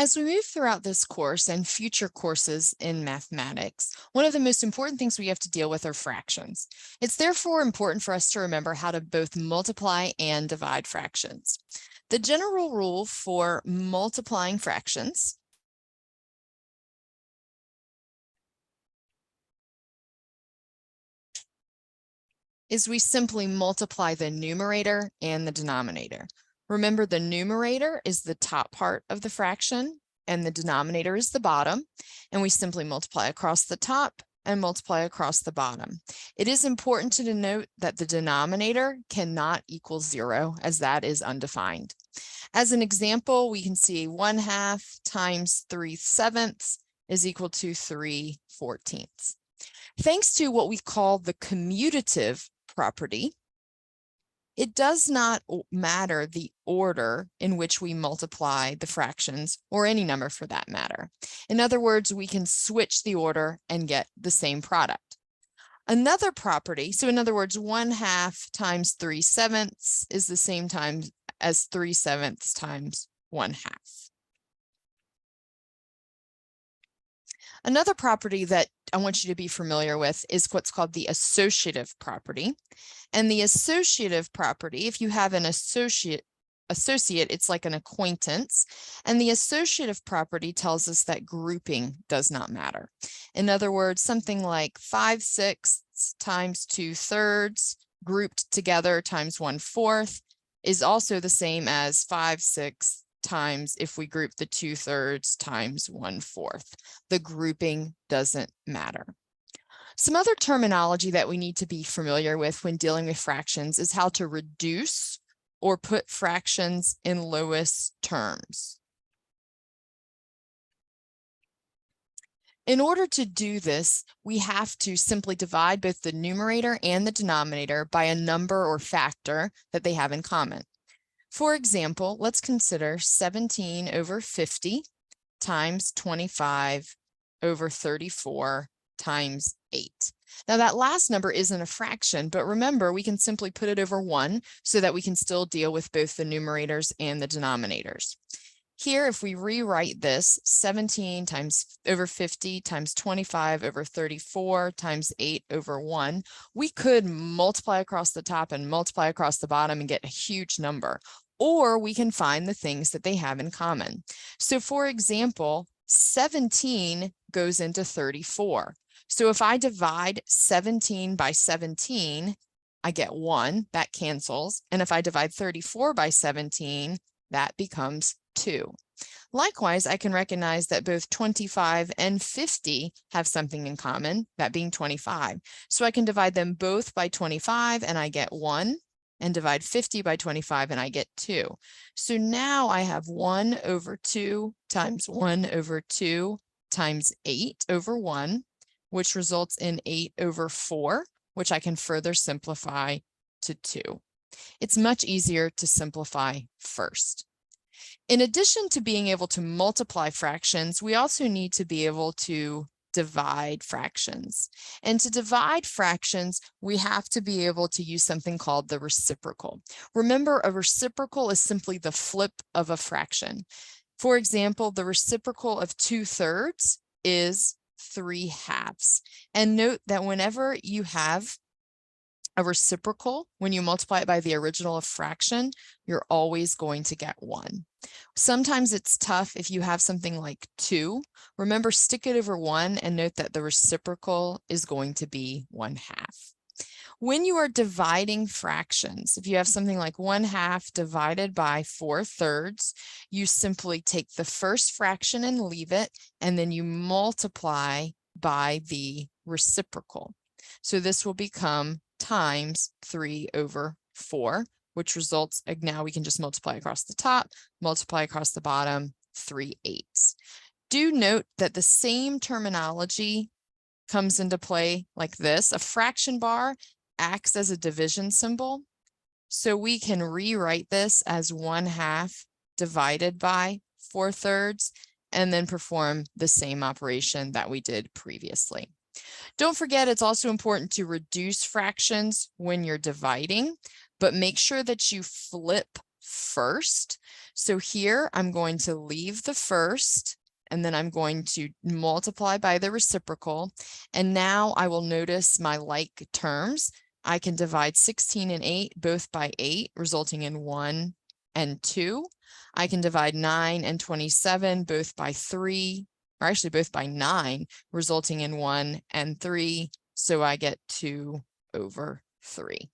As we move throughout this course and future courses in mathematics, one of the most important things we have to deal with are fractions. It's therefore important for us to remember how to both multiply and divide fractions. The general rule for multiplying fractions is we simply multiply the numerator and the denominator. Remember, the numerator is the top part of the fraction and the denominator is the bottom, and we simply multiply across the top and multiply across the bottom. It is important to note that the denominator cannot equal 0, as that is undefined. As an example, we can see 1/2 times 3/7 is equal to 3/14. Thanks to what we call the commutative property, it does not matter the order in which we multiply the fractions, or any number for that matter. In other words, we can switch the order and get the same product. Another property, so in other words, 1/2 times 3/7 is the same time as 3/7 times 1/2. Another property that I want you to be familiar with is what's called the associative property. And the associative property, if you have an associate, it's like an acquaintance. And the associative property tells us that grouping does not matter. In other words, something like 5/6 times 2/3 grouped together times 1/4 is also the same as 5/6 times if we group the 2/3 times 1/4. The grouping doesn't matter. Some other terminology that we need to be familiar with when dealing with fractions is how to reduce or put fractions in lowest terms. In order to do this, we have to simply divide both the numerator and the denominator by a number or factor that they have in common. For example, let's consider 17/50 times 25/34 times 8. Now that last number isn't a fraction, but remember, we can simply put it over 1 so that we can still deal with both the numerators and the denominators. Here, if we rewrite this, 17/50 times 25/34 times 8/1, we could multiply across the top and multiply across the bottom and get a huge number. Or we can find the things that they have in common. So for example, 17 goes into 34. So if I divide 17 by 17, I get 1, that cancels. And if I divide 34 by 17, that becomes 2. Likewise, I can recognize that both 25 and 50 have something in common, that being 25. So I can divide them both by 25 and I get 1, and divide 50 by 25 and I get 2. So now I have 1/2 times 1/2 times 8/1, which results in 8/4, which I can further simplify to 2. It's much easier to simplify first. In addition to being able to multiply fractions, we also need to be able to divide fractions. And to divide fractions, we have to be able to use something called the reciprocal. Remember, a reciprocal is simply the flip of a fraction. For example, the reciprocal of 2/3 is 3/2. And note that whenever you have a reciprocal, when you multiply it by the original of fraction, you're always going to get 1. Sometimes it's tough if you have something like 2. Remember, stick it over 1 and note that the reciprocal is going to be 1/2. When you are dividing fractions, if you have something like 1/2 divided by 4/3, you simply take the first fraction and leave it, and then you multiply by the reciprocal. So this will become times 3/4, which results, now we can just multiply across the top, multiply across the bottom, 3/8. Do note that the same terminology comes into play like this. A fraction bar acts as a division symbol. So we can rewrite this as 1/2 divided by 4/3 and then perform the same operation that we did previously. Don't forget, it's also important to reduce fractions when you're dividing, but make sure that you flip first. So here I'm going to leave the first, and then I'm going to multiply by the reciprocal. And now I will notice my like terms. I can divide 16 and 8 both by 8, resulting in 1 and 2. I can divide 9 and 27 both by 3, or actually both by 9, resulting in 1 and 3. So I get 2 over 3.